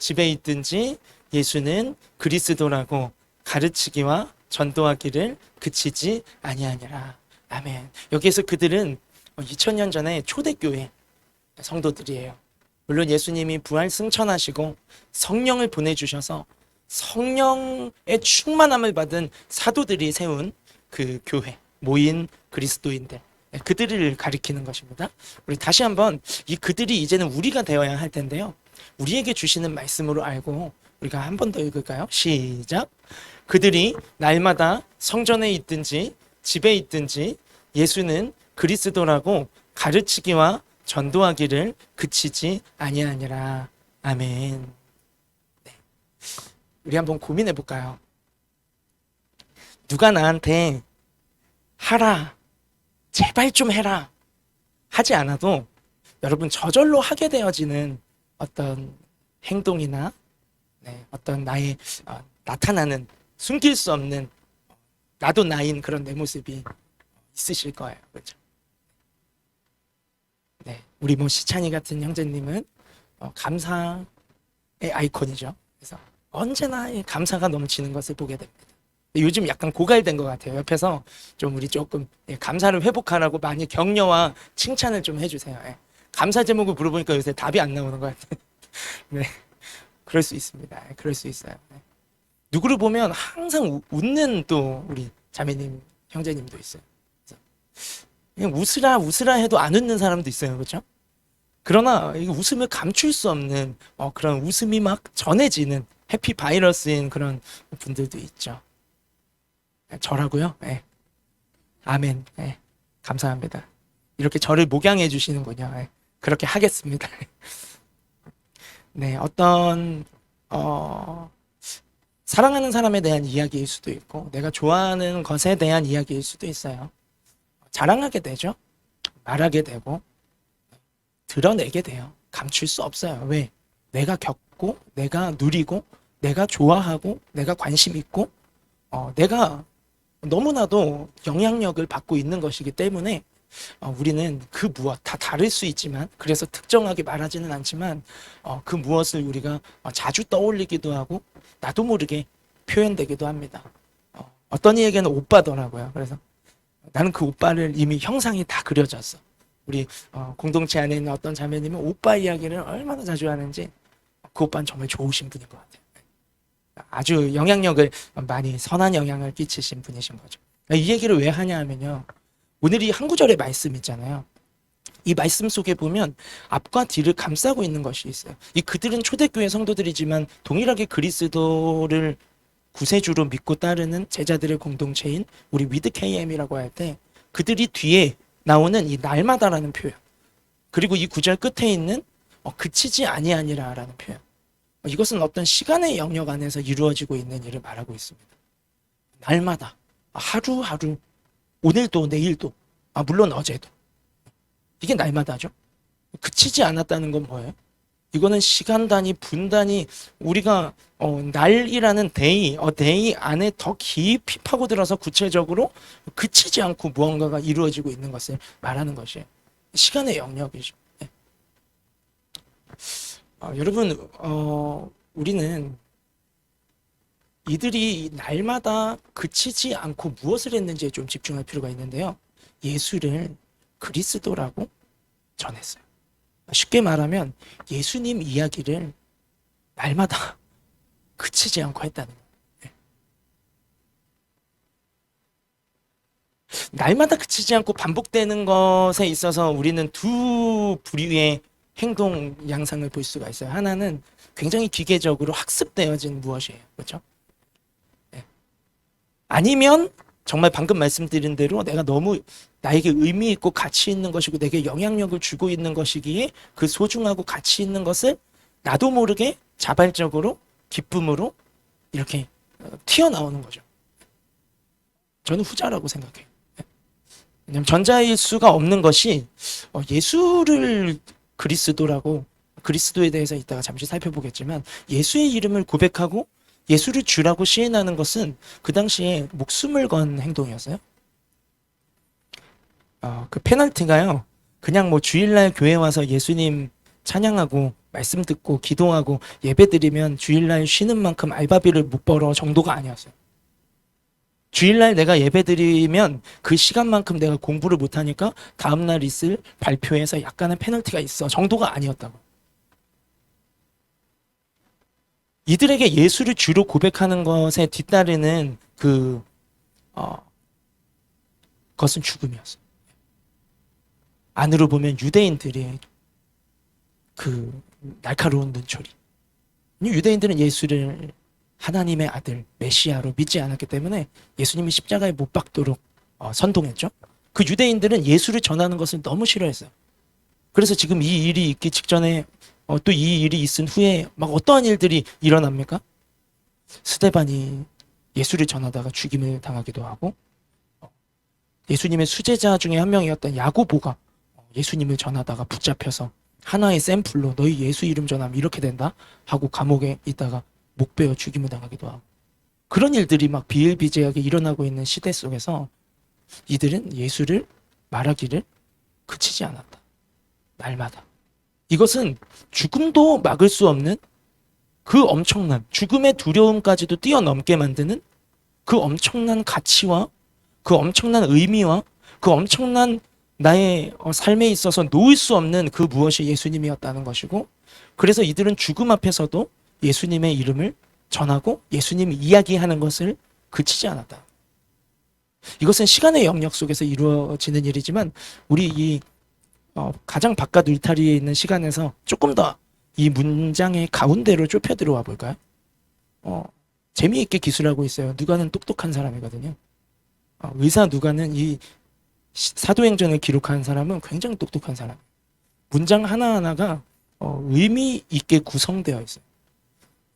집에 있든지 예수는 그리스도라고 가르치기와 전도하기를 그치지 아니하니라. 아멘. 여기에서 그들은 2000년 전에 초대교회 성도들이에요. 물론 예수님이 부활 승천하시고 성령을 보내주셔서 성령의 충만함을 받은 사도들이 세운 그 교회, 모인 그리스도인들, 그들을 가리키는 것입니다. 우리 다시 한번 이 그들이 이제는 우리가 되어야 할 텐데요. 우리에게 주시는 말씀으로 알고 우리가 한 번 더 읽을까요? 시작. 그들이 날마다 성전에 있든지 집에 있든지 예수는 그리스도라고 가르치기와 전도하기를 그치지 아니하니라. 아멘. 네. 우리 한번 고민해 볼까요? 누가 나한테 하라, 제발 좀 해라 하지 않아도 여러분 저절로 하게 되어지는 어떤 행동이나 어떤 나의 나타나는 숨길 수 없는 나도 나인 그런 내 모습이 있으실 거예요. 그렇죠? 네, 우리 뭐 시찬이 같은 형제님은 감사의 아이콘이죠. 그래서 언제나 이 감사가 넘치는 것을 보게 됩니다. 요즘 약간 고갈된 것 같아요. 옆에서 좀 우리 조금 감사를 회복하라고 많이 격려와 칭찬을 좀 해주세요. 감사 제목을 물어보니까 요새 답이 안 나오는 것 같아요. 네, 그럴 수 있습니다. 그럴 수 있어요. 누구를 보면 항상 웃는 또 우리 자매님, 형제님도 있어요. 그냥 웃으라 웃으라 해도 안 웃는 사람도 있어요. 그렇죠? 그러나 이 웃음을 감출 수 없는 그런 웃음이 막 전해지는 해피 바이러스인 그런 분들도 있죠. 저라고요? 네. 아멘. 네. 감사합니다. 이렇게 저를 목양해 주시는군요. 네. 그렇게 하겠습니다. 네, 어떤 사랑하는 사람에 대한 이야기일 수도 있고 내가 좋아하는 것에 대한 이야기일 수도 있어요. 자랑하게 되죠. 말하게 되고 드러내게 돼요. 감출 수 없어요. 왜? 내가 겪고 내가 누리고 내가 좋아하고 내가 관심 있고 내가 너무나도 영향력을 받고 있는 것이기 때문에 우리는 그 무엇 다 다를 수 있지만 그래서 특정하게 말하지는 않지만 그 무엇을 우리가 자주 떠올리기도 하고 나도 모르게 표현되기도 합니다. 어떤 이에게는 오빠더라고요. 그래서 나는 그 오빠를 이미 형상이 다 그려졌어. 우리 공동체 안에 있는 어떤 자매님은 오빠 이야기를 얼마나 자주 하는지 그 오빠는 정말 좋으신 분인 것 같아요. 아주 영향력을 많이 선한 영향을 끼치신 분이신 거죠. 이 얘기를 왜 하냐 하면요. 오늘 이 한 구절의 말씀 있잖아요. 이 말씀 속에 보면 앞과 뒤를 감싸고 있는 것이 있어요. 이 그들은 초대교회 성도들이지만 동일하게 그리스도를 구세주로 믿고 따르는 제자들의 공동체인 우리 위드 KM이라고 할 때 그들이 뒤에 나오는 이 날마다라는 표현 그리고 이 구절 끝에 있는 그치지 아니하니라라는 표현 이것은 어떤 시간의 영역 안에서 이루어지고 있는 일을 말하고 있습니다. 날마다 하루하루 오늘도 내일도 물론 어제도 이게 날마다죠. 그치지 않았다는 건 뭐예요? 이거는 시간 단위, 분 단위 우리가 날이라는 데이 안에 더 깊이 파고들어서 구체적으로 그치지 않고 무언가가 이루어지고 있는 것을 말하는 것이에요. 시간의 영역이죠. 네. 여러분 우리는 이들이 날마다 그치지 않고 무엇을 했는지에 좀 집중할 필요가 있는데요. 예수를 그리스도라고 전했어요. 쉽게 말하면 예수님 이야기를 날마다 그치지 않고 했다는 거예요. 날마다 그치지 않고 반복되는 것에 있어서 우리는 두 부류의 행동 양상을 볼 수가 있어요. 하나는 굉장히 기계적으로 학습되어진 무엇이에요. 그렇죠? 아니면 정말 방금 말씀드린 대로 내가 너무 나에게 의미 있고 가치 있는 것이고 내게 영향력을 주고 있는 것이기에 그 소중하고 가치 있는 것을 나도 모르게 자발적으로 기쁨으로 이렇게 튀어나오는 거죠. 저는 후자라고 생각해요. 왜냐하면 전자일 수가 없는 것이 예수를 그리스도라고 그리스도에 대해서 이따가 잠시 살펴보겠지만 예수의 이름을 고백하고 예수를 주라고 시인하는 것은 그 당시에 목숨을 건 행동이었어요. 그 페널티가요. 그냥 뭐 주일날 교회 와서 예수님 찬양하고 말씀 듣고 기도하고 예배드리면 주일날 쉬는 만큼 알바비를 못 벌어 정도가 아니었어요. 주일날 내가 예배드리면 그 시간만큼 내가 공부를 못하니까 다음날 있을 발표에서 약간의 페널티가 있어 정도가 아니었다고. 이들에게 예수를 주로 고백하는 것에 뒤따르는 그것은 죽음이었어요. 안으로 보면 유대인들의 그 날카로운 눈초리. 유대인들은 예수를 하나님의 아들 메시아로 믿지 않았기 때문에 예수님이 십자가에 못 박도록 선동했죠. 그 유대인들은 예수를 전하는 것을 너무 싫어했어요. 그래서 지금 이 일이 있기 직전에 또 이 일이 있은 후에 막 어떠한 일들이 일어납니까? 스데반이 예수를 전하다가 죽임을 당하기도 하고, 예수님의 수제자 중에 한 명이었던 야고보가 예수님을 전하다가 붙잡혀서 하나의 샘플로 너희 예수 이름 전하면 이렇게 된다 하고 감옥에 있다가 목베어 죽임을 당하기도 하고, 그런 일들이 막 비일비재하게 일어나고 있는 시대 속에서 이들은 예수를 말하기를 그치지 않았다. 날마다. 이것은 죽음도 막을 수 없는 그 엄청난 죽음의 두려움까지도 뛰어넘게 만드는 그 엄청난 가치와 그 엄청난 의미와 그 엄청난 나의 삶에 있어서 놓을 수 없는 그 무엇이 예수님이었다는 것이고, 그래서 이들은 죽음 앞에서도 예수님의 이름을 전하고 예수님 이야기하는 것을 그치지 않았다. 이것은 시간의 영역 속에서 이루어지는 일이지만 우리 이 가장 바깥 울타리에 있는 시간에서 조금 더 이 문장의 가운데로 좁혀 들어와 볼까요? 재미있게 기술하고 있어요. 누가는 똑똑한 사람이거든요. 의사 누가는 이 사도행전을 기록한 사람은 굉장히 똑똑한 사람. 문장 하나하나가 의미 있게 구성되어 있어요.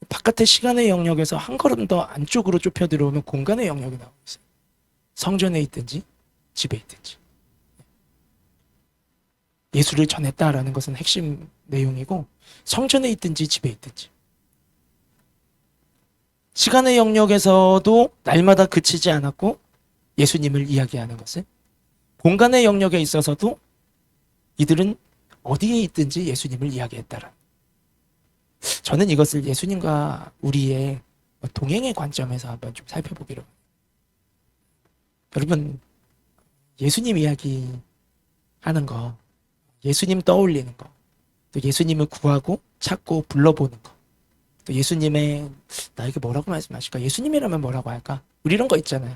바깥의 시간의 영역에서 한 걸음 더 안쪽으로 좁혀 들어오면 공간의 영역이 나오고 있어요. 성전에 있든지 집에 있든지. 예수를 전했다라는 것은 핵심 내용이고, 성전에 있든지 집에 있든지. 시간의 영역에서도 날마다 그치지 않았고 예수님을 이야기하는 것은, 공간의 영역에 있어서도 이들은 어디에 있든지 예수님을 이야기했다라. 저는 이것을 예수님과 우리의 동행의 관점에서 한번 좀 살펴보기로. 여러분, 예수님 이야기 하는 거, 예수님 떠올리는 거, 또 예수님을 구하고 찾고 불러보는 거, 또 예수님의 나에게 뭐라고 말씀하실까? 예수님이라면 뭐라고 할까? 우리 이런 거 있잖아요.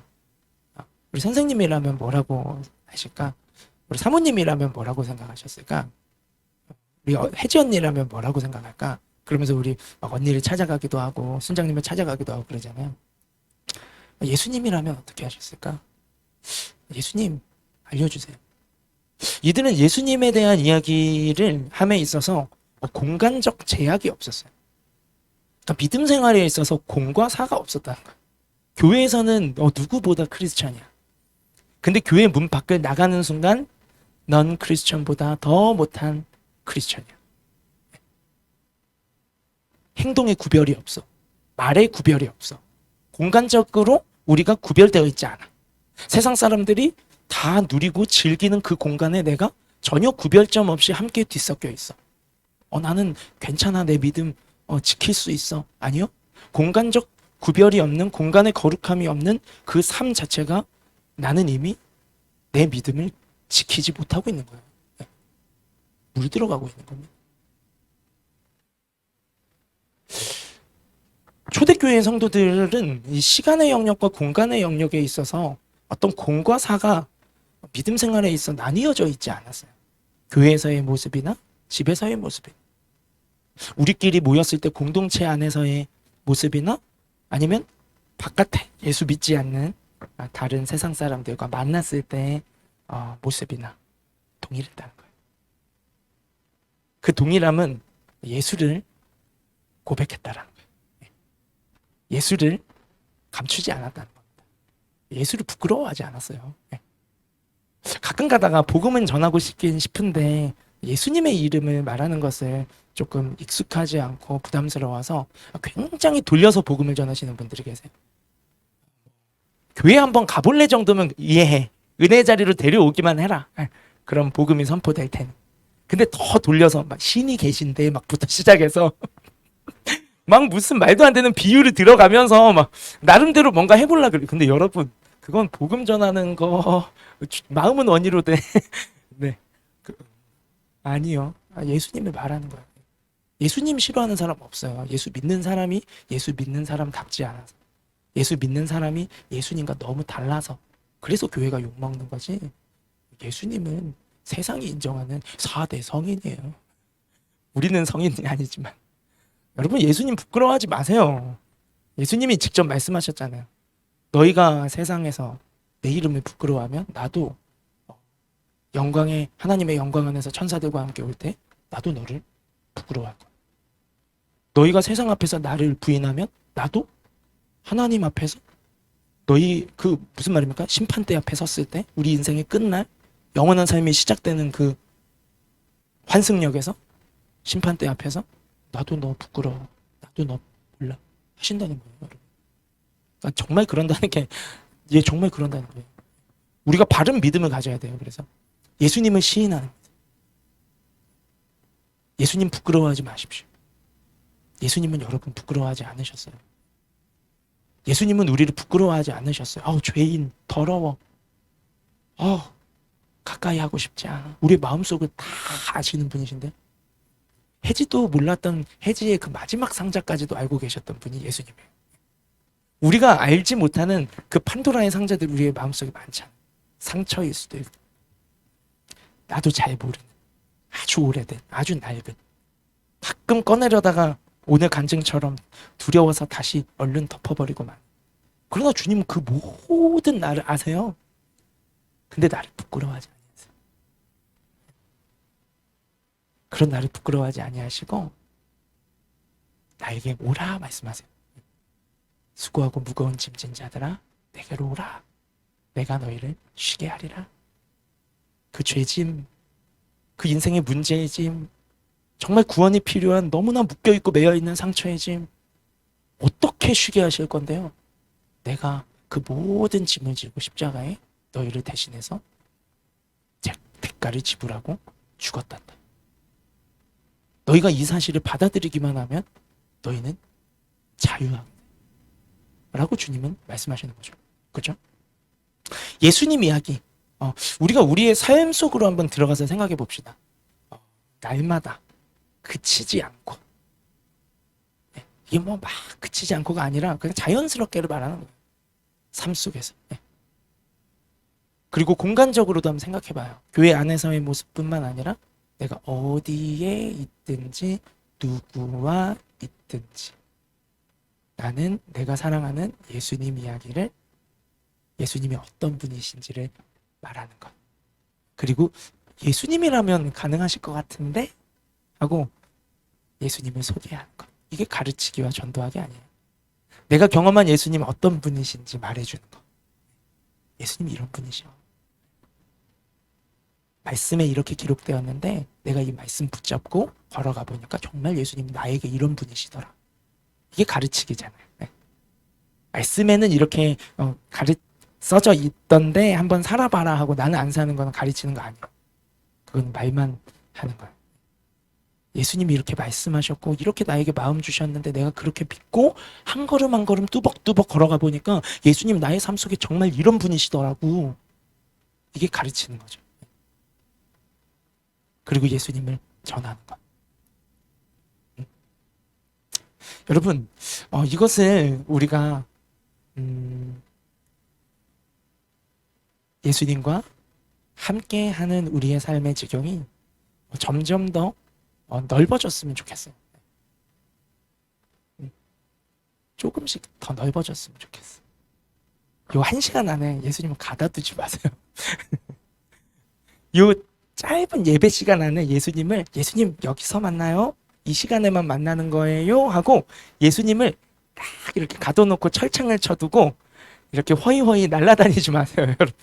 우리 선생님이라면 뭐라고 하실까? 우리 사모님이라면 뭐라고 생각하셨을까? 우리 혜지 언니라면 뭐라고 생각할까? 그러면서 우리 막 언니를 찾아가기도 하고 순장님을 찾아가기도 하고 그러잖아요. 예수님이라면 어떻게 하셨을까? 예수님 알려주세요. 이들은 예수님에 대한 이야기를 함에 있어서 공간적 제약이 없었어요. 그러니까 믿음 생활에 있어서 공과 사가 없었다는 거예요. 교회에서는 누구보다 크리스찬이야. 근데 교회 문 밖을 나가는 순간 넌 크리스찬보다 더 못한 크리스찬이야. 행동의 구별이 없어. 말의 구별이 없어. 공간적으로 우리가 구별되어 있지 않아. 세상 사람들이 다 누리고 즐기는 그 공간에 내가 전혀 구별점 없이 함께 뒤섞여 있어. 나는 괜찮아. 내 믿음 지킬 수 있어. 아니요. 공간적 구별이 없는, 공간의 거룩함이 없는 그 삶 자체가 나는 이미 내 믿음을 지키지 못하고 있는 거예요. 물들어가고 있는 겁니다. 초대교회 성도들은 이 시간의 영역과 공간의 영역에 있어서 어떤 공과 사가 믿음 생활에 있어 나뉘어져 있지 않았어요. 교회에서의 모습이나 집에서의 모습이, 우리끼리 모였을 때 공동체 안에서의 모습이나 아니면 바깥에 예수 믿지 않는 다른 세상 사람들과 만났을 때의 모습이나 동일했다는 거예요. 그 동일함은 예수를 고백했다라는 거예요. 예수를 감추지 않았다는 겁니다. 예수를 부끄러워하지 않았어요. 가끔 가다가 복음은 전하고 싶긴 싶은데 예수님의 이름을 말하는 것을 조금 익숙하지 않고 부담스러워서 굉장히 돌려서 복음을 전하시는 분들이 계세요. 교회 한번 가볼래 정도면 이해해. 은혜 자리로 데려오기만 해라. 그럼 복음이 선포될 테니. 근데 더 돌려서 막 신이 계신데 막부터 시작해서 막 무슨 말도 안 되는 비유를 들어가면서 막 나름대로 뭔가 해보려 그래. 근데 여러분, 그건 복음 전하는 거 마음은 원이로 돼. 네. 그, 아니요. 예수님이 말하는 거예요. 예수님 싫어하는 사람 없어요. 예수 믿는 사람이 예수 믿는 사람답지 않아서. 예수 믿는 사람이 예수님과 너무 달라서. 그래서 교회가 욕먹는 거지. 예수님은 세상이 인정하는 4대 성인이에요. 우리는 성인이 아니지만. 여러분, 예수님 부끄러워하지 마세요. 예수님이 직접 말씀하셨잖아요. 너희가 세상에서 내 이름을 부끄러워하면 나도 영광의 하나님의 영광 안에서 천사들과 함께 올 때 나도 너를 부끄러워할 거야. 너희가 세상 앞에서 나를 부인하면 나도 하나님 앞에서 너희 그 무슨 말입니까? 심판대 앞에 섰을 때 우리 인생의 끝날 영원한 삶이 시작되는 그 환승역에서 심판대 앞에서 나도 너 부끄러워. 나도 너 몰라. 하신다는 거예요, 여러분. 그러니까 정말 그런다는 게, 정말 그런다는 거예요. 우리가 바른 믿음을 가져야 돼요. 그래서 예수님을 시인하는 거예요. 예수님 부끄러워하지 마십시오. 예수님은 여러분 부끄러워하지 않으셨어요. 예수님은 우리를 부끄러워하지 않으셨어요. 아우, 죄인, 더러워. 아우, 가까이 하고 싶지 않아. 우리의 마음속을 다 아시는 분이신데, 해지도 몰랐던 해지의 그 마지막 상자까지도 알고 계셨던 분이 예수님이에요. 우리가 알지 못하는 그 판도라의 상자들 우리의 마음속에 많잖아요. 상처일 수도 있고, 나도 잘 모르는, 아주 오래된, 아주 낡은, 가끔 꺼내려다가 오늘 간증처럼 두려워서 다시 얼른 덮어버리고만. 그러나 주님은 그 모든 나를 아세요. 근데 나를 부끄러워하지 아니하세요. 그런 나를 부끄러워하지 아니하시고 나에게 오라 말씀하세요. 수고하고 무거운 짐진 자들아 내게로 오라. 내가 너희를 쉬게 하리라. 그 죄짐, 그 인생의 문제의 짐, 정말 구원이 필요한 너무나 묶여있고 매여있는 상처의 짐, 어떻게 쉬게 하실 건데요? 내가 그 모든 짐을 지고 십자가에 너희를 대신해서 대가를 지불하고 죽었단다. 너희가 이 사실을 받아들이기만 하면 너희는 자유하다 라고 주님은 말씀하시는 거죠. 그렇죠? 예수님 이야기, 우리가 우리의 삶 속으로 한번 들어가서 생각해 봅시다. 날마다 그치지 않고, 이게 뭐 막 그치지 않고가 아니라 그냥 자연스럽게를 말하는 거예요. 삶 속에서. 그리고 공간적으로도 한번 생각해 봐요. 교회 안에서의 모습뿐만 아니라 내가 어디에 있든지 누구와 있든지 나는 내가 사랑하는 예수님 이야기를, 예수님이 어떤 분이신지를 말하는 것. 그리고 예수님이라면 가능하실 것 같은데 하고 예수님을 소개하는 것. 이게 가르치기와 전도하기 아니에요. 내가 경험한 예수님 어떤 분이신지 말해주는 것. 예수님이 이런 분이셔. 말씀에 이렇게 기록되었는데 내가 이 말씀 붙잡고 걸어가 보니까 정말 예수님 나에게 이런 분이시더라. 이게 가르치기잖아요. 말씀에는 이렇게 써져 있던데 한번 살아봐라 하고 나는 안 사는 거는 가르치는 거 아니에요. 그건 말만 하는 거예요. 예수님이 이렇게 말씀하셨고 이렇게 나에게 마음 주셨는데 내가 그렇게 믿고 한 걸음 한 걸음 뚜벅뚜벅 걸어가 보니까 예수님 나의 삶 속에 정말 이런 분이시더라고. 이게 가르치는 거죠. 그리고 예수님을 전하는 것. 여러분, 이것을 우리가 예수님과 함께하는 우리의 삶의 지경이 점점 더 넓어졌으면 좋겠어요. 조금씩 더 넓어졌으면 좋겠어요. 요 1시간 안에 예수님을 가다 두지 마세요. 요 짧은 예배 시간 안에 예수님 여기서 만나요? 이 시간에만 만나는 거예요? 하고 예수님을 딱 이렇게 가둬놓고 철창을 쳐두고 이렇게 허이허이 날아다니지 마세요, 여러분.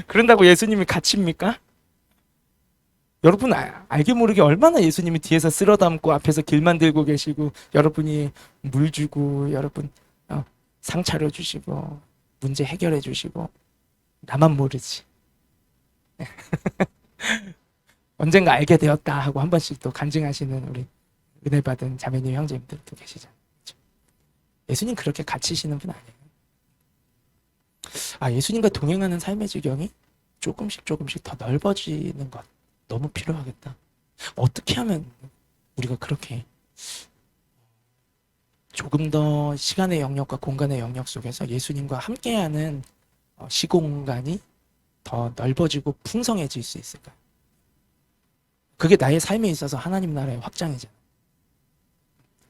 그런다고 예수님이 갇힙니까? 여러분 알게 모르게 얼마나 예수님이 뒤에서 쓸어 담고 앞에서 길 만들고 계시고 여러분이 물 주고 여러분 상 차려주시고 문제 해결해 주시고 나만 모르지. 언젠가 알게 되었다 하고 한 번씩 또 간증하시는 우리 은혜 받은 자매님 형제님들도 계시잖아요. 그렇죠? 예수님 그렇게 갇히시는 분 아니에요. 예수님과 동행하는 삶의 지경이 조금씩 더 넓어지는 것 너무 필요하겠다. 어떻게 하면 우리가 그렇게 조금 더 시간의 영역과 공간의 영역 속에서 예수님과 함께하는 시공간이 더 넓어지고 풍성해질 수 있을까요? 그게 나의 삶에 있어서 하나님 나라의 확장이잖아요.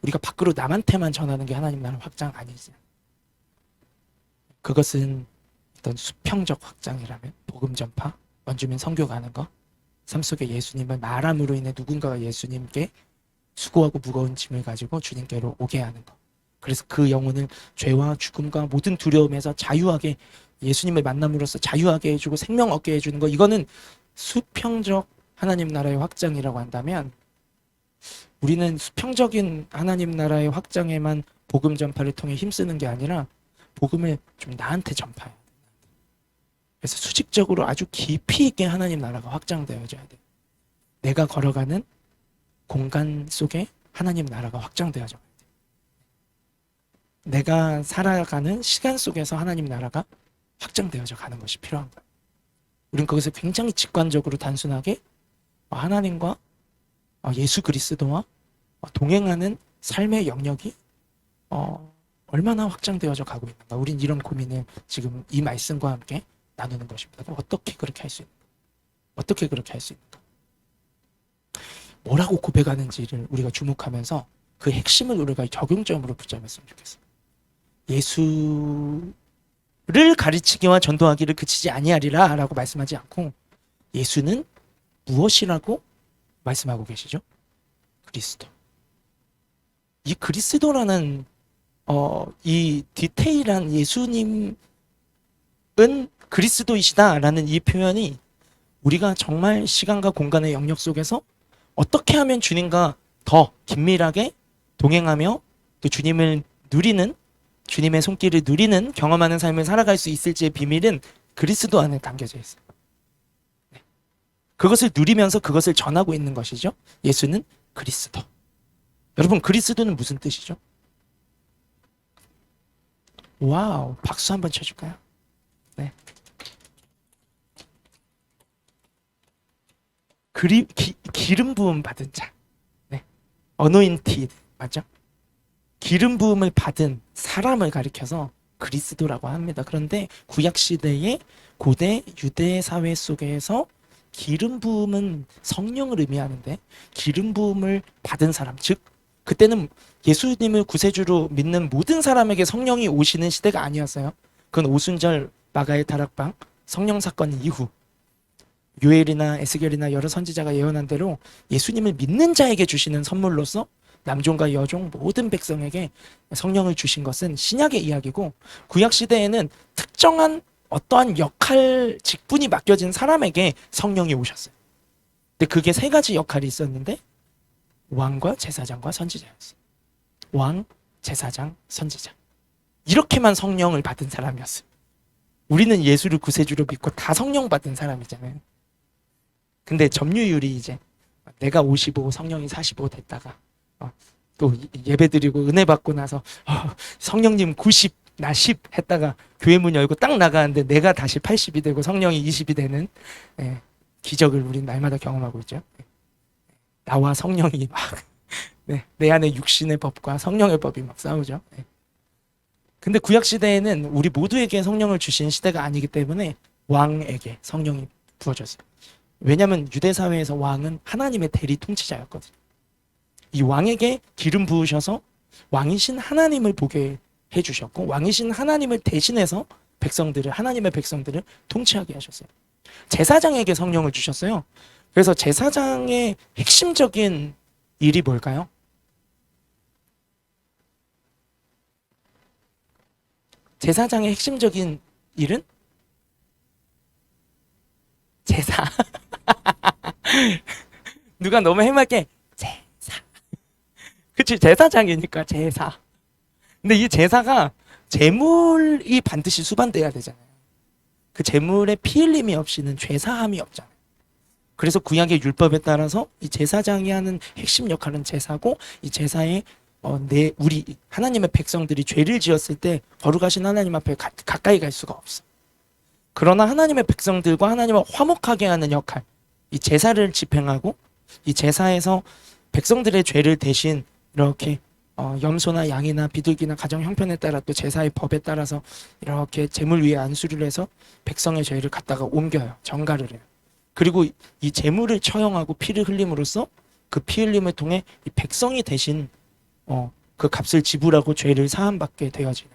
우리가 밖으로 남한테만 전하는 게 하나님 나라 확장 아니지. 그것은 어떤 수평적 확장이라면 복음 전파, 원주민 선교 가는 거, 삶 속에 예수님을 말함으로 인해 누군가가 예수님께 수고하고 무거운 짐을 가지고 주님께로 오게 하는 거. 그래서 그 영혼을 죄와 죽음과 모든 두려움에서 자유하게 예수님을 만남으로써 자유하게 해주고 생명 얻게 해주는 거. 이거는 수평적 하나님 나라의 확장이라고 한다면 우리는 수평적인 하나님 나라의 확장에만 복음 전파를 통해 힘쓰는 게 아니라 복음을 좀 나한테 전파해야 돼. 그래서 수직적으로 아주 깊이 있게 하나님 나라가 확장되어져야 돼. 내가 걸어가는 공간 속에 하나님 나라가 확장되어져야 돼. 내가 살아가는 시간 속에서 하나님 나라가 확장되어져 가는 것이 필요한 거야. 우린 거기서 굉장히 직관적으로 단순하게 하나님과 예수 그리스도와 동행하는 삶의 영역이 얼마나 확장되어져 가고 있는가. 우린 이런 고민을 지금 이 말씀과 함께 나누는 것입니다. 어떻게 그렇게 할 수 있는가? 어떻게 그렇게 할 수 있는가? 뭐라고 고백하는지를 우리가 주목하면서 그 핵심을 우리가 적용점으로 붙잡았으면 좋겠어요. 예수를 가르치기와 전도하기를 그치지 아니하리라 라고 말씀하지 않고 예수는 무엇이라고 말씀하고 계시죠? 그리스도. 이 그리스도라는 이 디테일한 예수님은 그리스도이시다라는 이 표현이 우리가 정말 시간과 공간의 영역 속에서 어떻게 하면 주님과 더 긴밀하게 동행하며 또 주님을 누리는, 주님의 손길을 누리는, 경험하는 삶을 살아갈 수 있을지의 비밀은 그리스도 안에 담겨져 있어요. 그것을 누리면서 그것을 전하고 있는 것이죠. 예수는 그리스도. 여러분, 그리스도는 무슨 뜻이죠? 와우, 박수 한번 쳐줄까요? 네. 기름 부음 받은 자. 네. anointed 맞죠? 기름 부음을 받은 사람을 가리켜서 그리스도라고 합니다. 그런데 구약 시대의 고대 유대 사회 속에서 기름 부음은 성령을 의미하는데 기름 부음을 받은 사람, 즉 그때는 예수님을 구세주로 믿는 모든 사람에게 성령이 오시는 시대가 아니었어요. 그건 오순절 마가의 다락방 성령 사건 이후 요엘이나 에스겔이나 여러 선지자가 예언한 대로 예수님을 믿는 자에게 주시는 선물로서 남종과 여종 모든 백성에게 성령을 주신 것은 신약의 이야기고, 구약 시대에는 특정한 어떠한 역할 직분이 맡겨진 사람에게 성령이 오셨어요. 근데 그게 세 가지 역할이 있었는데 왕과 제사장과 선지자였어요. 왕, 제사장, 선지자. 이렇게만 성령을 받은 사람이었어요. 우리는 예수를 구세주로 믿고 다 성령 받은 사람이잖아요. 근데 점유율이 이제 내가 55, 성령이 45 됐다가 또 예배드리고 은혜 받고 나서 성령님 90, 나 10 했다가 교회 문 열고 딱 나가는데 내가 다시 80이 되고 성령이 20이 되는 기적을 우린 날마다 경험하고 있죠. 나와 성령이 막 내 안에 육신의 법과 성령의 법이 막 싸우죠. 근데 구약 시대에는 우리 모두에게 성령을 주신 시대가 아니기 때문에 왕에게 성령이 부어졌어요. 왜냐하면 유대 사회에서 왕은 하나님의 대리 통치자였거든요. 이 왕에게 기름 부으셔서 왕이신 하나님을 보게 해주셨고, 왕이신 하나님을 대신해서 하나님의 백성들을 통치하게 하셨어요. 제사장에게 성령을 주셨어요. 그래서 제사장의 핵심적인 일이 뭘까요? 제사장의 핵심적인 일은 제사. 누가 너무 해맑게 제사. 그치, 제사장이니까 제사. 근데 이 제사가 제물이 반드시 수반돼야 되잖아요. 그 제물에 피 흘림이 없이는 죄사함이 없잖아요. 그래서 구약의 율법에 따라서 이 제사장이 하는 핵심 역할은 제사고, 이 제사에 우리 하나님의 백성들이 죄를 지었을 때 거룩하신 하나님 앞에 가까이 갈 수가 없어. 그러나 하나님의 백성들과 하나님을 화목하게 하는 역할, 이 제사를 집행하고, 이 제사에서 백성들의 죄를 대신 이렇게 염소나 양이나 비둘기나 가정 형편에 따라 또 제사의 법에 따라서 이렇게 제물 위에 안수를 해서 백성의 죄를 갖다가 옮겨요. 전가를 해요. 그리고 이 제물을 처형하고 피를 흘림으로써 그 피 흘림을 통해 이 백성이 대신 그 값을 지불하고 죄를 사함받게 되어지는,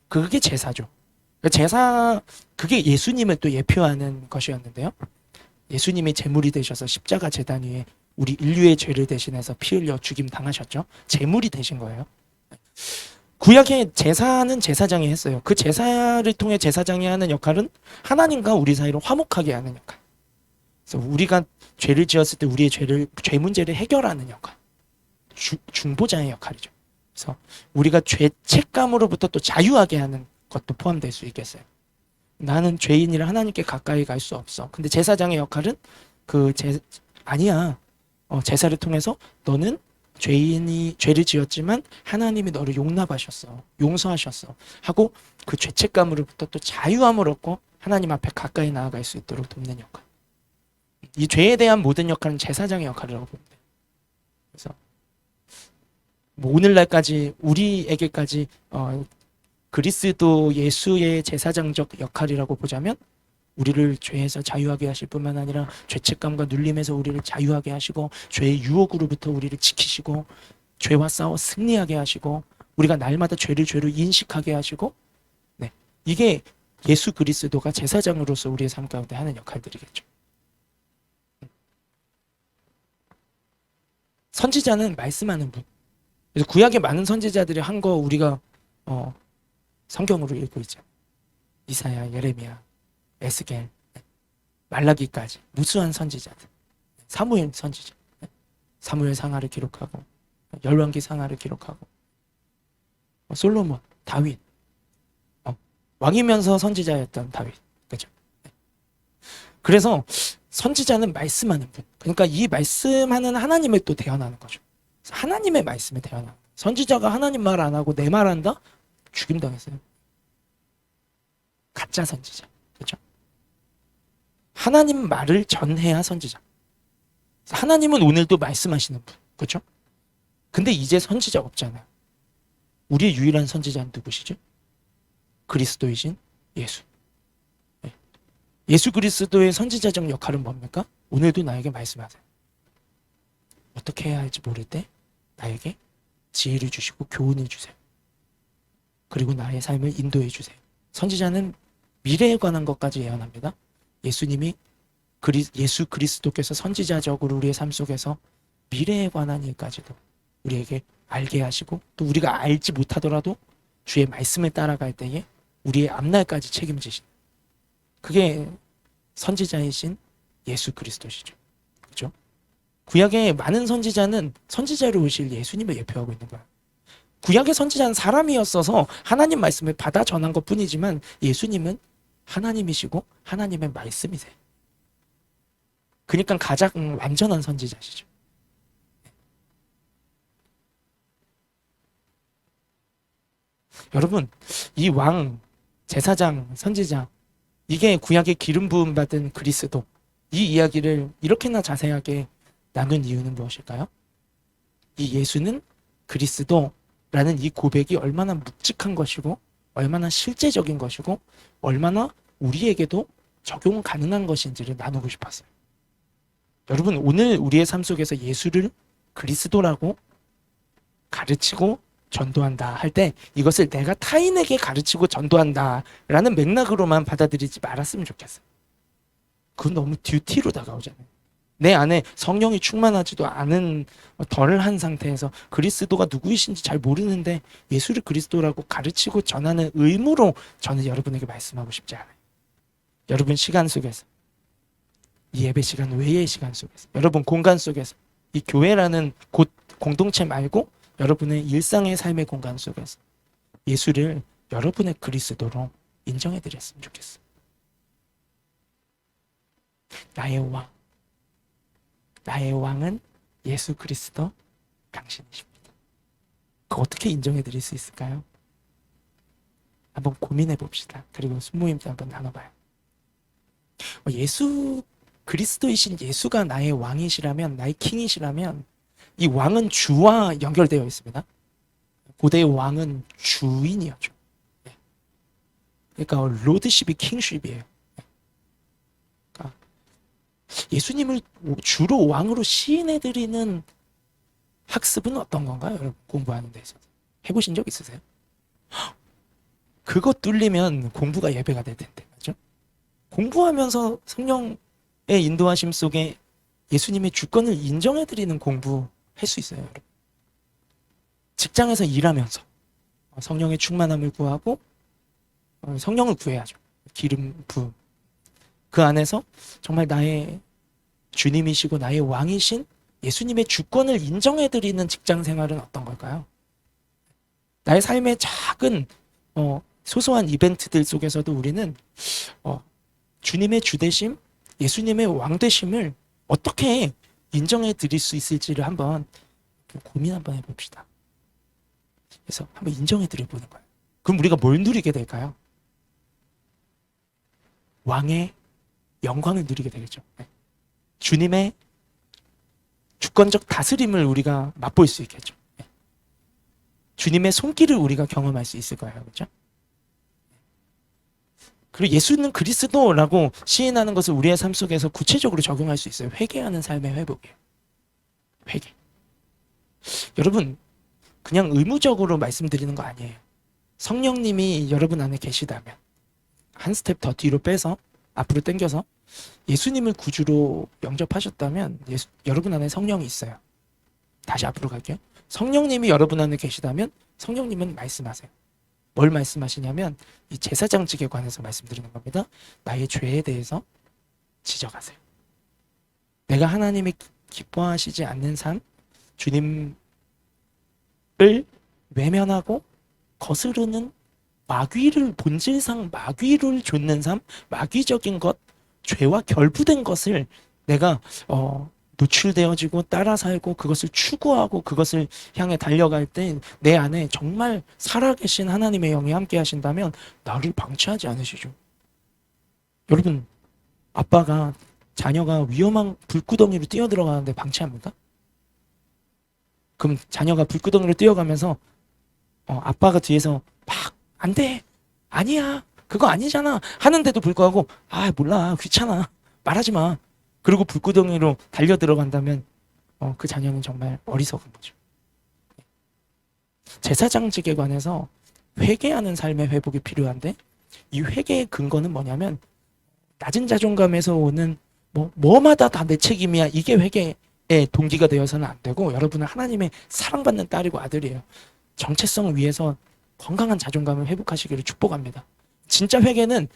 그게 제사죠. 제사, 그게 예수님을 또 예표하는 것이었는데요. 예수님이 제물이 되셔서 십자가 제단 위에 우리 인류의 죄를 대신해서 피 흘려 죽임 당하셨죠. 제물이 되신 거예요. 구약의 제사는 제사장이 했어요. 그 제사를 통해 제사장이 하는 역할은 하나님과 우리 사이를 화목하게 하는 역할. 그래서 우리가 죄를 지었을 때 우리의 죄 문제를 해결하는 역할. 중보자의 역할이죠. 그래서 우리가 죄책감으로부터 또 자유하게 하는 것도 포함될 수 있겠어요. 나는 죄인이라 하나님께 가까이 갈 수 없어. 근데 제사장의 역할은 아니야. 제사를 통해서 너는 죄인이 죄를 지었지만 하나님이 너를 용납하셨어. 용서하셨어. 하고 그 죄책감으로부터 또 자유함을 얻고 하나님 앞에 가까이 나아갈 수 있도록 돕는 역할. 이 죄에 대한 모든 역할은 제사장의 역할이라고 봅니다. 그래서 뭐 오늘날까지 우리에게까지 그리스도 예수의 제사장적 역할이라고 보자면 우리를 죄에서 자유하게 하실 뿐만 아니라 죄책감과 눌림에서 우리를 자유하게 하시고 죄의 유혹으로부터 우리를 지키시고 죄와 싸워 승리하게 하시고 우리가 날마다 죄를 인식하게 하시고, 네, 이게 예수 그리스도가 제사장으로서 우리의 삶 가운데 하는 역할들이겠죠. 선지자는 말씀하는 분. 그래서 구약의 많은 선지자들이 한 거 우리가 성경으로 읽고 있죠. 이사야, 예레미야, 에스겔, 말라기까지 무수한 선지자들. 사무엘 선지자, 사무엘 상하를 기록하고 열왕기 상하를 기록하고 솔로몬, 다윗, 왕이면서 선지자였던 다윗, 그죠? 그래서 선지자는 말씀하는 분. 그러니까 이 말씀하는 하나님을 또 대언하는 거죠. 하나님의 말씀에 대언하는. 선지자가 하나님 말 안 하고 내 말 한다? 죽임 당했어요. 가짜 선지자. 그렇죠? 하나님 말을 전해야 선지자. 하나님은 오늘도 말씀하시는 분. 그렇죠? 근데 이제 선지자 없잖아요. 우리의 유일한 선지자는 누구시죠? 그리스도이신 예수. 예수 그리스도의 선지자적 역할은 뭡니까? 오늘도 나에게 말씀하세요. 어떻게 해야 할지 모를 때 나에게 지혜를 주시고 교훈을 주세요. 그리고 나의 삶을 인도해 주세요. 선지자는 미래에 관한 것까지 예언합니다. 예수님이 예수 그리스도께서 선지자적으로 우리의 삶 속에서 미래에 관한 일까지도 우리에게 알게 하시고 또 우리가 알지 못하더라도 주의 말씀을 따라갈 때에 우리의 앞날까지 책임지신, 그게 선지자이신 예수 그리스도시죠. 그렇죠? 구약의 많은 선지자는 선지자로 오실 예수님을 예표하고 있는 거야. 구약의 선지자는 사람이었어서 하나님 말씀을 받아 전한 것뿐이지만 예수님은 하나님이시고 하나님의 말씀이세요. 그러니까 가장 완전한 선지자시죠. 여러분, 이 왕, 제사장, 선지자, 이게 구약의 기름 부음 받은 그리스도, 이 이야기를 이렇게나 자세하게 나눈 이유는 무엇일까요? 이 예수는 그리스도라는 이 고백이 얼마나 묵직한 것이고 얼마나 실제적인 것이고 얼마나 우리에게도 적용 가능한 것인지를 나누고 싶었어요. 여러분, 오늘 우리의 삶 속에서 예수를 그리스도라고 가르치고 전도한다 할 때 이것을 내가 타인에게 가르치고 전도한다라는 맥락으로만 받아들이지 말았으면 좋겠어요. 그건 너무 듀티로 다가오잖아요. 내 안에 성령이 충만하지도 않은 덜한 상태에서 그리스도가 누구이신지 잘 모르는데 예수를 그리스도라고 가르치고 전하는 의무로 저는 여러분에게 말씀하고 싶지 않아요. 여러분 시간 속에서, 이 예배 시간 외의 시간 속에서, 여러분 공간 속에서, 이 교회라는 곳 공동체 말고 여러분의 일상의 삶의 공간 속에서 예수를 여러분의 그리스도로 인정해 드렸으면 좋겠어요. 나의 왕, 나의 왕은 예수 그리스도 당신이십니다. 그거 어떻게 인정해 드릴 수 있을까요? 한번 고민해 봅시다. 그리고 순모임도 한번 나눠봐요. 예수 그리스도이신 예수가 나의 왕이시라면, 나의 킹이시라면 이 왕은 주와 연결되어 있습니다. 고대의 왕은 주인이었죠. 그러니까 로드십이 킹십이에요. 그러니까 예수님을 주로 왕으로 시인해드리는 학습은 어떤 건가요? 여러분 공부하는 데서 해보신 적 있으세요? 그거 뚫리면 공부가 예배가 될 텐데, 맞죠? 공부하면서 성령의 인도하심 속에 예수님의 주권을 인정해드리는 공부 할 수 있어요, 여러분. 직장에서 일하면서 성령의 충만함을 구하고 성령을 구해야죠. 기름 부음. 그 안에서 정말 나의 주님이시고 나의 왕이신 예수님의 주권을 인정해드리는 직장 생활은 어떤 걸까요? 나의 삶의 작은 소소한 이벤트들 속에서도 우리는 주님의 주되심, 예수님의 왕되심을 어떻게 인정해 드릴 수 있을지를 한번 고민 한번 해봅시다. 그래서 한번 인정해 드려보는 거예요. 그럼 우리가 뭘 누리게 될까요? 왕의 영광을 누리게 되겠죠. 주님의 주권적 다스림을 우리가 맛볼 수 있겠죠. 주님의 손길을 우리가 경험할 수 있을 거예요. 그렇죠? 그리고 예수는 그리스도라고 시인하는 것을 우리의 삶 속에서 구체적으로 적용할 수 있어요. 회개하는 삶의 회복이에요. 회개. 여러분, 그냥 의무적으로 말씀드리는 거 아니에요. 성령님이 여러분 안에 계시다면 한 스텝 더 뒤로 빼서 앞으로 당겨서 예수님을 구주로 영접하셨다면 여러분 안에 성령이 있어요. 다시 앞으로 갈게요. 성령님이 여러분 안에 계시다면 성령님은 말씀하세요. 뭘 말씀하시냐면 이 제사장직에 관해서 말씀드리는 겁니다. 나의 죄에 대해서 지적하세요. 내가 하나님이 기뻐하시지 않는 삶, 주님을 외면하고 거스르는 마귀를 본질상 마귀를 좇는 삶, 마귀적인 것, 죄와 결부된 것을 내가 노출되어지고 따라 살고 그것을 추구하고 그것을 향해 달려갈 때 내 안에 정말 살아계신 하나님의 영이 함께 하신다면 나를 방치하지 않으시죠. 여러분, 아빠가 자녀가 위험한 불구덩이로 뛰어들어가는데 방치합니까? 그럼 자녀가 불구덩이로 뛰어가면서 아빠가 뒤에서 막 안 돼, 아니야, 그거 아니잖아 하는데도 불구하고 몰라, 귀찮아, 말하지 마, 그리고 불구덩이로 달려 들어간다면 그 자녀는 정말 어리석은 거죠. 제사장직에 관해서 회개하는 삶의 회복이 필요한데 이 회개의 근거는 뭐냐면 낮은 자존감에서 오는 뭐마다 다 내 책임이야, 이게 회개의 동기가 되어서는 안 되고, 여러분은 하나님의 사랑받는 딸이고 아들이에요. 정체성을 위해서 건강한 자존감을 회복하시기를 축복합니다. 진짜 회개는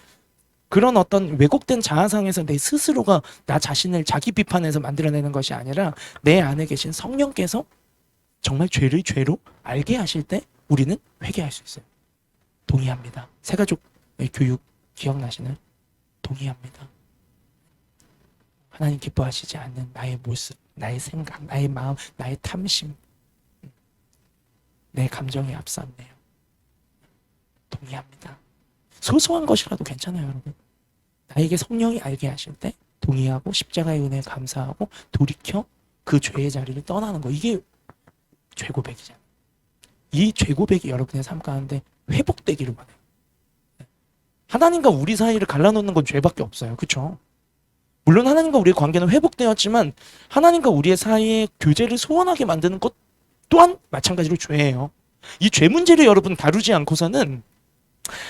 그런 어떤 왜곡된 자아상에서 내 스스로가 나 자신을 자기 비판해서 만들어내는 것이 아니라 내 안에 계신 성령께서 정말 죄를 죄로 알게 하실 때 우리는 회개할 수 있어요. 동의합니다. 새가족의 교육 기억나시나요? 동의합니다. 하나님 기뻐하시지 않는 나의 모습, 나의 생각, 나의 마음, 나의 탐심, 내 감정이 앞섰네요. 동의합니다. 소소한 것이라도 괜찮아요, 여러분. 나에게 성령이 알게 하실 때 동의하고 십자가의 은혜에 감사하고 돌이켜 그 죄의 자리를 떠나는 거, 이게 죄고백이잖아요. 이 죄고백이 여러분의 삶 가운데 회복되기를 원해요. 하나님과 우리 사이를 갈라놓는 건 죄밖에 없어요. 그렇죠? 물론 하나님과 우리의 관계는 회복되었지만 하나님과 우리의 사이의 교제를 소원하게 만드는 것 또한 마찬가지로 죄예요. 이 죄 문제를 여러분 다루지 않고서는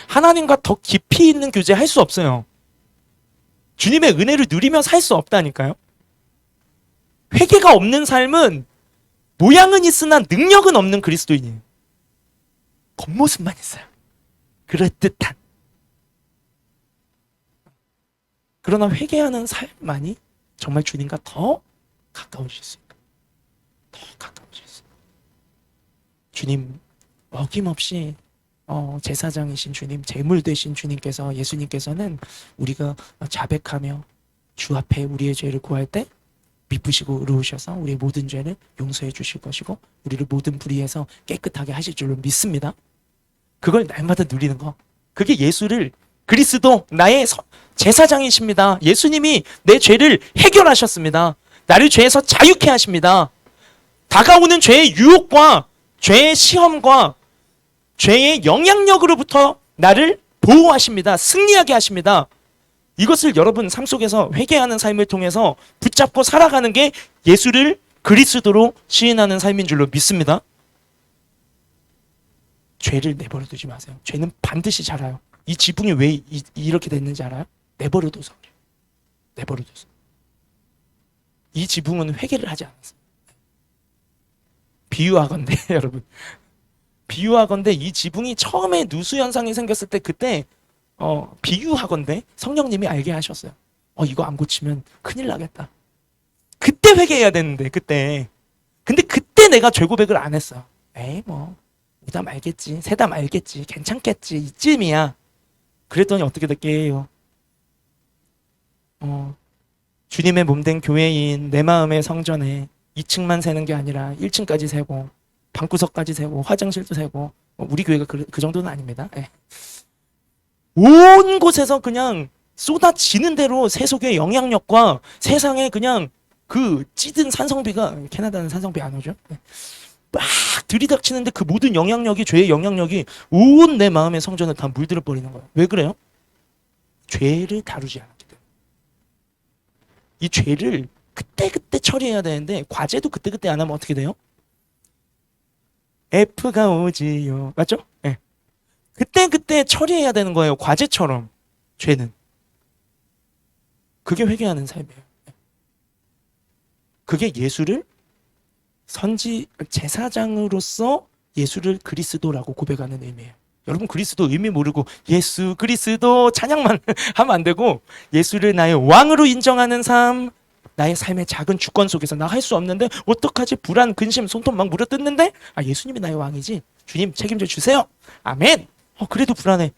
하나님과 더 깊이 있는 교제 할 수 없어요. 주님의 은혜를 누리며 살 수 없다니까요. 회개가 없는 삶은 모양은 있으나 능력은 없는 그리스도인이에요. 겉모습만 있어요. 그럴듯한. 그러나 회개하는 삶만이 정말 주님과 더 가까워질 수 있다. 더 가까워질 수 있다. 주님 어김없이 제사장이신 주님, 제물 되신 주님께서, 예수님께서는 우리가 자백하며 주 앞에 우리의 죄를 구할 때 미쁘시고 의로우셔서 우리의 모든 죄를 용서해 주실 것이고 우리를 모든 불의에서 깨끗하게 하실 줄로 믿습니다. 그걸 날마다 누리는 거. 그게 예수를 그리스도 나의 제사장이십니다. 예수님이 내 죄를 해결하셨습니다. 나를 죄에서 자유케 하십니다. 다가오는 죄의 유혹과 죄의 시험과 죄의 영향력으로부터 나를 보호하십니다. 승리하게 하십니다. 이것을 여러분 삶 속에서 회개하는 삶을 통해서 붙잡고 살아가는 게 예수를 그리스도로 시인하는 삶인 줄로 믿습니다. 죄를 내버려 두지 마세요. 죄는 반드시 자라요. 이 지붕이 왜 이렇게 됐는지 알아요? 내버려 둬서. 내버려 둬서. 이 지붕은 회개를 하지 않았어요. 비유하건대 여러분. 비유하건대 이 지붕이 처음에 누수 현상이 생겼을 때 그때 비유하건대 성령님이 알게 하셨어요. 이거 안 고치면 큰일 나겠다. 그때 회개해야 되는데 그때. 근데 그때 내가 죄 고백을 안 했어. 에이 뭐 오다 말겠지, 세다 말겠지, 괜찮겠지 이쯤이야. 그랬더니 어떻게 됐게요? 주님의 몸된 교회인 내 마음의 성전에 2층만 세는 게 아니라 1층까지 세고 방구석까지 세고 화장실도 세고 우리 교회가 그 정도는 아닙니다. 네. 온 곳에서 그냥 쏟아지는 대로 세속의 영향력과 세상에 그냥 그 찌든 산성비가 캐나다는 산성비 안 오죠? 네. 막 들이닥치는데 그 모든 영향력이 죄의 영향력이 온 내 마음의 성전을 다 물들어 버리는 거예요. 왜 그래요? 죄를 다루지 않았기 때문에. 이 죄를 그때그때 처리해야 되는데 과제도 그때그때 안 하면 어떻게 돼요? F가 오지요. 맞죠? 네. 그때 처리해야 되는 거예요. 과제처럼. 죄는. 그게 회개하는 삶이에요. 그게 예수를 제사장으로서 예수를 그리스도라고 고백하는 의미예요. 여러분 그리스도 의미 모르고 예수 그리스도 찬양만 하면 안 되고 예수를 나의 왕으로 인정하는 삶, 나의 삶의 작은 주권 속에서 나 할 수 없는데 어떡하지? 불안, 근심, 손톱 막 물어뜯는데 예수님이 나의 왕이지. 주님 책임져 주세요. 아멘. 그래도 불안해.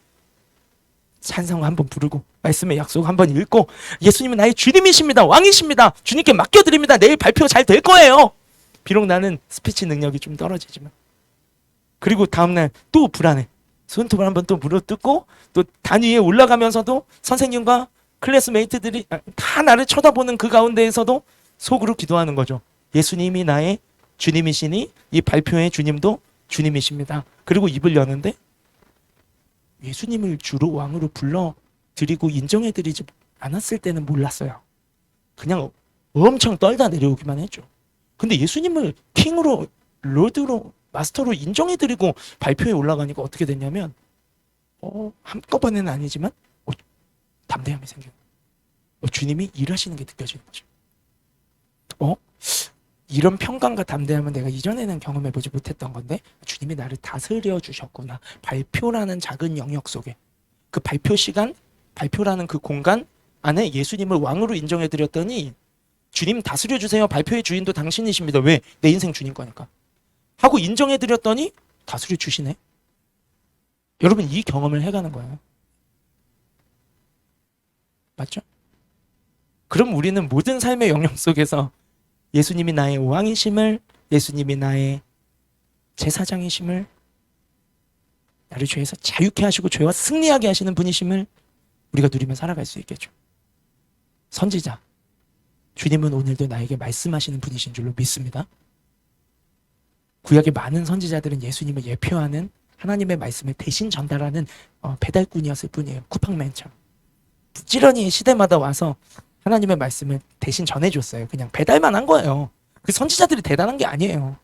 찬송 한번 부르고 말씀의 약속 한번 읽고 예수님은 나의 주님이십니다. 왕이십니다. 주님께 맡겨드립니다. 내일 발표 잘 될 거예요. 비록 나는 스피치 능력이 좀 떨어지지만. 그리고 다음날 또 불안해. 손톱을 한번 또 물어뜯고 또 단위에 올라가면서도 선생님과 클래스메이트들이 다 나를 쳐다보는 그 가운데에서도 속으로 기도하는 거죠. 예수님이 나의 주님이시니 이 발표의 주님도 주님이십니다. 그리고 입을 여는데 예수님을 주로 왕으로 불러드리고 인정해드리지 않았을 때는 몰랐어요. 그냥 엄청 떨다 내려오기만 했죠. 근데 예수님을 킹으로, 로드로, 마스터로 인정해드리고 발표에 올라가니까 어떻게 됐냐면 한꺼번에는 아니지만 담대함이 생겨요. 주님이 일하시는 게 느껴지는 거죠. 이런 평강과 담대함은 내가 이전에는 경험해보지 못했던 건데 주님이 나를 다스려 주셨구나. 발표라는 작은 영역 속에 그 발표 시간, 발표라는 그 공간 안에 예수님을 왕으로 인정해드렸더니 주님 다스려 주세요. 발표의 주인도 당신이십니다. 왜? 내 인생 주님 거니까. 하고 인정해드렸더니 다스려 주시네. 여러분 이 경험을 해가는 거예요. 맞죠? 그럼 우리는 모든 삶의 영역 속에서 예수님이 나의 왕이심을, 예수님이 나의 제사장이심을, 나를 죄에서 자유케 하시고 죄와 승리하게 하시는 분이심을 우리가 누리며 살아갈 수 있겠죠. 선지자, 주님은 오늘도 나에게 말씀하시는 분이신 줄로 믿습니다. 구약의 많은 선지자들은 예수님을 예표하는 하나님의 말씀을 대신 전달하는 배달꾼이었을 뿐이에요. 쿠팡맨처럼. 부지런히 시대마다 와서 하나님의 말씀을 대신 전해줬어요. 그냥 배달만 한 거예요. 그 선지자들이 대단한 게 아니에요.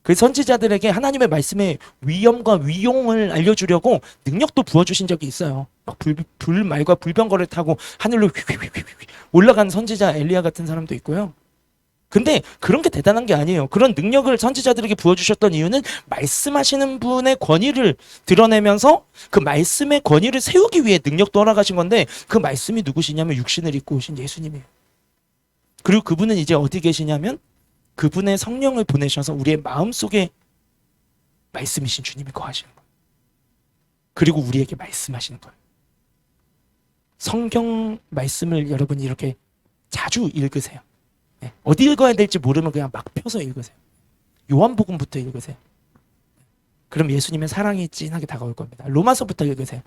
그 선지자들에게 하나님의 말씀의 위엄과 위용을 알려주려고 능력도 부어주신 적이 있어요. 막 불말과 불병거를 타고 하늘로 휙휙휙휙 올라간 선지자 엘리야 같은 사람도 있고요. 근데 그런 게 대단한 게 아니에요. 그런 능력을 선지자들에게 부어주셨던 이유는 말씀하시는 분의 권위를 드러내면서 그 말씀의 권위를 세우기 위해 능력도 허락하신 건데 그 말씀이 누구시냐면 육신을 입고 오신 예수님이에요. 그리고 그분은 이제 어디 계시냐면 그분의 성령을 보내셔서 우리의 마음속에 말씀이신 주님이 거하시는 거예요. 그리고 우리에게 말씀하시는 거예요. 성경 말씀을 여러분이 이렇게 자주 읽으세요. 네, 어디 읽어야 될지 모르면 그냥 막 펴서 읽으세요. 요한복음부터 읽으세요. 그럼 예수님의 사랑이 찐하게 다가올 겁니다. 로마서부터 읽으세요.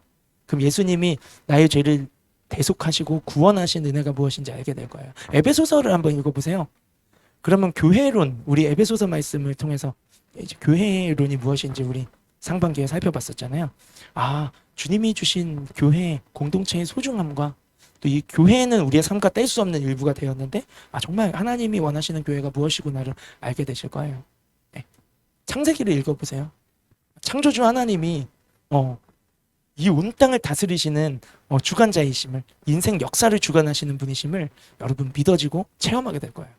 그럼 예수님이 나의 죄를 대속하시고 구원하신 은혜가 무엇인지 알게 될 거예요. 에베소서를 한번 읽어보세요. 그러면 교회론, 우리 에베소서 말씀을 통해서 이제 교회론이 무엇인지 우리 상반기에 살펴봤었잖아요. 아, 주님이 주신 교회 공동체의 소중함과 또 이 교회는 우리의 삶과 뗄 수 없는 일부가 되었는데, 아, 정말 하나님이 원하시는 교회가 무엇이구나를 알게 되실 거예요. 네. 창세기를 읽어보세요. 창조주 하나님이 이 온 땅을 다스리시는 주관자이심을, 인생 역사를 주관하시는 분이심을 여러분 믿어지고 체험하게 될 거예요.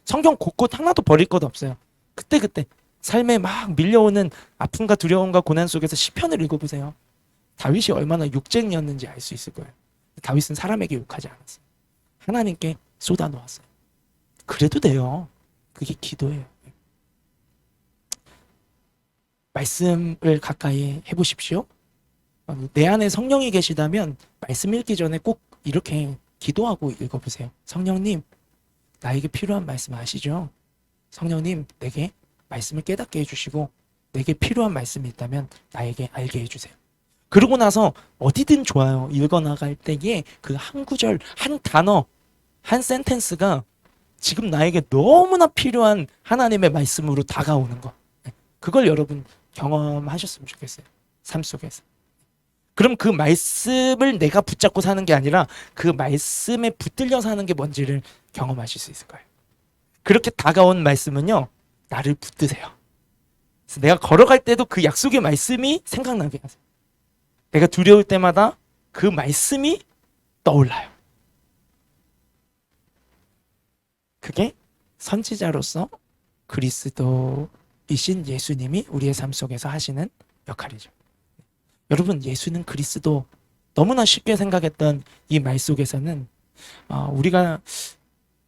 성경 곳곳 하나도 버릴 것 없어요. 그때그때 삶에 막 밀려오는 아픔과 두려움과 고난 속에서 시편을 읽어보세요. 다윗이 얼마나 욕쟁이였는지 알 수 있을 거예요. 다윗은 사람에게 욕하지 않았어요. 하나님께 쏟아놓았어요. 그래도 돼요. 그게 기도예요. 말씀을 가까이 해보십시오. 내 안에 성령이 계시다면 말씀 읽기 전에 꼭 이렇게 기도하고 읽어보세요. 성령님, 나에게 필요한 말씀 아시죠? 성령님, 내게 말씀을 깨닫게 해주시고 내게 필요한 말씀이 있다면 나에게 알게 해주세요. 그러고 나서 어디든 좋아요. 읽어나갈 때에 그 한 구절, 한 단어, 한 센텐스가 지금 나에게 너무나 필요한 하나님의 말씀으로 다가오는 거. 그걸 여러분 경험하셨으면 좋겠어요. 삶 속에서. 그럼 그 말씀을 내가 붙잡고 사는 게 아니라 그 말씀에 붙들려 사는 게 뭔지를 경험하실 수 있을 거예요. 그렇게 다가온 말씀은요, 나를 붙드세요. 그래서 내가 걸어갈 때도 그 약속의 말씀이 생각나게 하세요. 내가 두려울 때마다 그 말씀이 떠올라요. 그게 선지자로서 그리스도이신 예수님이 우리의 삶 속에서 하시는 역할이죠. 여러분, 예수는 그리스도, 너무나 쉽게 생각했던 이 말 속에서는 우리가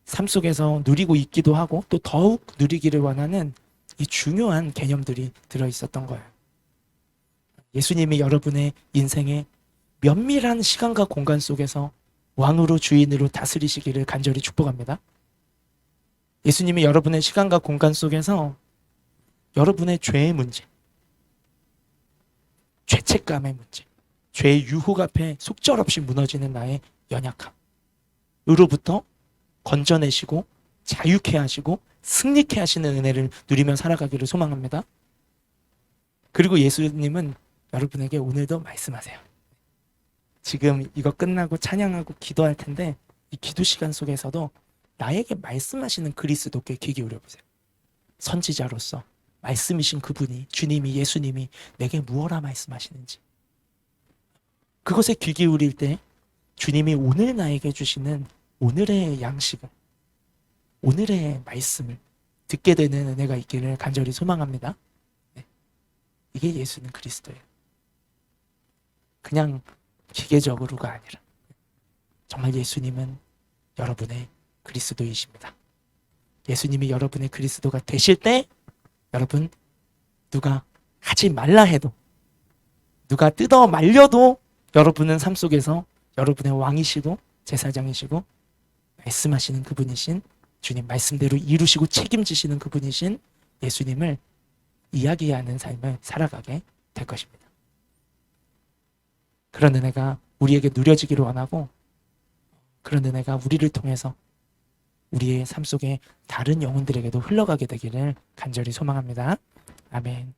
삶 속에서 누리고 있기도 하고 또 더욱 누리기를 원하는 이 중요한 개념들이 들어있었던 거예요. 예수님이 여러분의 인생의 면밀한 시간과 공간 속에서 왕으로 주인으로 다스리시기를 간절히 축복합니다. 예수님이 여러분의 시간과 공간 속에서 여러분의 죄의 문제, 죄책감의 문제, 죄의 유혹 앞에 속절없이 무너지는 나의 연약함으로부터 건져내시고 자유케 하시고 승리케 하시는 은혜를 누리며 살아가기를 소망합니다. 그리고 예수님은 여러분에게 오늘도 말씀하세요. 지금 이거 끝나고 찬양하고 기도할 텐데 이 기도 시간 속에서도 나에게 말씀하시는 그리스도께 귀 기울여보세요. 선지자로서 말씀이신 그분이, 주님이, 예수님이 내게 무엇라 말씀하시는지, 그것에 귀 기울일 때 주님이 오늘 나에게 주시는 오늘의 양식을, 오늘의 말씀을 듣게 되는 은혜가 있기를 간절히 소망합니다. 네. 이게 예수는 그리스도예요. 그냥 기계적으로가 아니라 정말 예수님은 여러분의 그리스도이십니다. 예수님이 여러분의 그리스도가 되실 때 여러분, 누가 하지 말라 해도, 누가 뜯어 말려도 여러분은 삶 속에서 여러분의 왕이시고 제사장이시고 말씀하시는 그분이신 주님, 말씀대로 이루시고 책임지시는 그분이신 예수님을 이야기하는 삶을 살아가게 될 것입니다. 그런 은혜가 우리에게 누려지기를 원하고, 그런 은혜가 우리를 통해서 우리의 삶 속에 다른 영혼들에게도 흘러가게 되기를 간절히 소망합니다. 아멘.